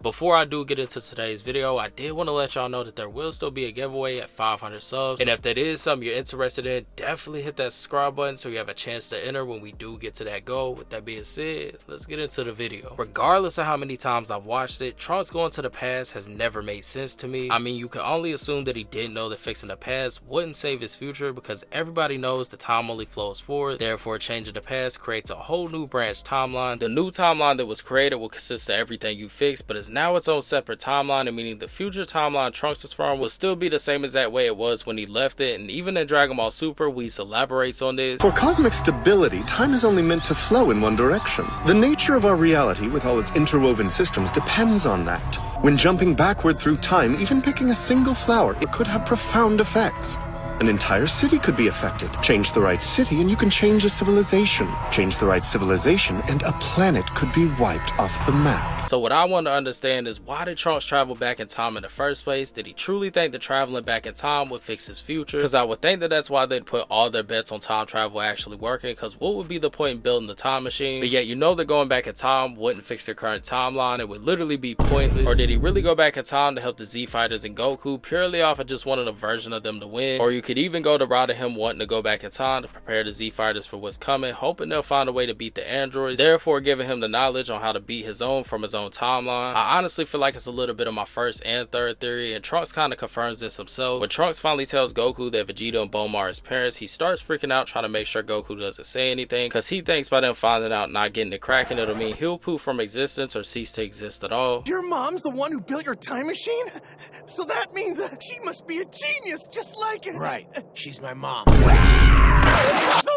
before I do get into today's video, I did want to let y'all know that there will still be a giveaway at 500 subs, and if that is something you're interested in, definitely hit that subscribe button so you have a chance to enter when we do get to that goal. With that being said, let's get into the video. Regardless of how many times I've watched it, Trunks going to the past has never made sense to me. I mean, you can only assume that he didn't know that fixing the past wouldn't save his future, because everybody knows the time only flows forward. Therefore, changing the past creates a whole new branch timeline. The new timeline that was created will consist of everything you fixed, but is now its own separate timeline, and meaning the future timeline Trunks is from will still be the same exact way it was when he left it. And even in Dragon Ball Super, Whis elaborates on this. For cosmic stability, time is only meant to flow in one direction. The nature of our reality with all its interwoven systems depends on that. When jumping backward through time, even picking a single flower, it could have profound effects. An entire city could be affected. Change the right city and you can change a civilization. Change the right civilization and a planet could be wiped off the map. So what I want to understand is, why did Trunks travel back in time in the first place? Did he truly think that traveling back in time would fix his future? Because I would think that that's why they'd put all their bets on time travel actually working, because what would be the point in building the time machine? But yet you know that going back in time wouldn't fix their current timeline. It would literally be pointless. Or did he really go back in time to help the Z Fighters and Goku purely off of just wanting a version of them to win? Or you could even go the route of him wanting to go back in time to prepare the Z Fighters for what's coming, hoping they'll find a way to beat the androids, therefore giving him the knowledge on how to beat his own from his own timeline. I honestly feel like it's a little bit of my first and third theory, and Trunks kind of confirms this himself. When Trunks finally tells Goku that Vegeta and Bulma are his parents, he starts freaking out trying to make sure Goku doesn't say anything, because he thinks by them finding out not getting it cracking, it'll mean he'll poof from existence or cease to exist at all. Your mom's the one who built your time machine? So that means she must be a genius just like it. Right. She's my mom. So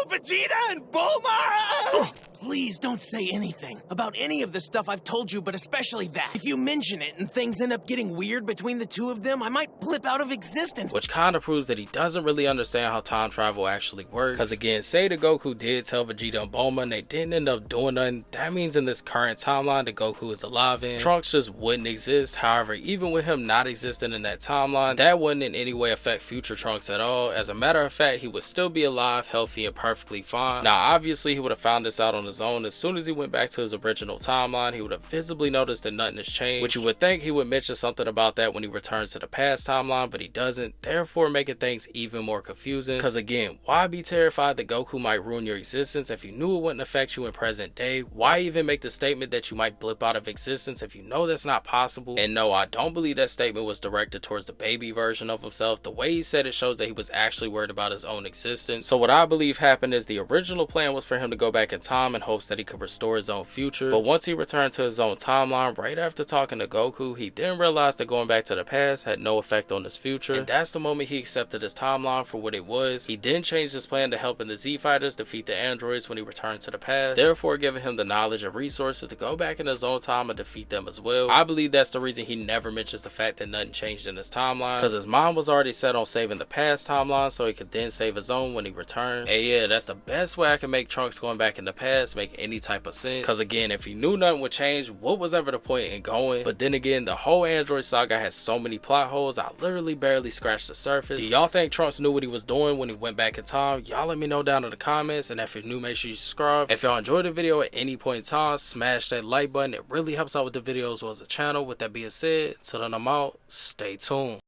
Vegeta and Bulma? Please don't say anything about any of the stuff I've told you, but especially that. If you mention it and things end up getting weird between the two of them, I might blip out of existence. Which kind of proves that he doesn't really understand how time travel actually works. Because again, say that Goku did tell Vegeta and Bulma and they didn't end up doing nothing, that means in this current timeline that Goku is alive in, Trunks just wouldn't exist. However, even with him not existing in that timeline, that wouldn't in any way affect future Trunks at all. As a matter of fact, he would still be alive, healthy, and perfectly fine. Now obviously he would have found this out on his own. As soon as he went back to his original timeline, he would have visibly noticed that nothing has changed, which you would think he would mention something about that when he returns to the past timeline, but he doesn't, therefore making things even more confusing. Because again, why be terrified that Goku might ruin your existence if you knew it wouldn't affect you in present day? Why even make the statement that you might blip out of existence if you know that's not possible? And no, I don't believe that statement was directed towards the baby version of himself. The way he said it shows that he was actually worried about his own existence. So what I believe happened is the original plan was for him to go back in time in hopes that he could restore his own future, but once he returned to his own timeline right after talking to Goku, he then realized that going back to the past had no effect on his future, and that's the moment he accepted his timeline for what it was. He then changed his plan to helping the Z Fighters defeat the androids when he returned to the past, therefore giving him the knowledge and resources to go back in his own time and defeat them as well. I believe that's the reason he never mentions the fact that nothing changed in his timeline, because his mind was already set on saving the past timeline so he could then save his own when he returned. And yeah, that's the best way I can make Trunks going back in the past make any type of sense, because again, if he knew nothing would change, what was ever the point in going? But then again, the whole android saga has so many plot holes, I literally barely scratched the surface. Do y'all think Trunks knew what he was doing when he went back in time? Y'all let me know down in the comments, and if you're new, make sure you subscribe. If y'all enjoyed the video at any point in time, smash that like button. It really helps out with the video as well as the channel. With that being said, till then I'm out, stay tuned.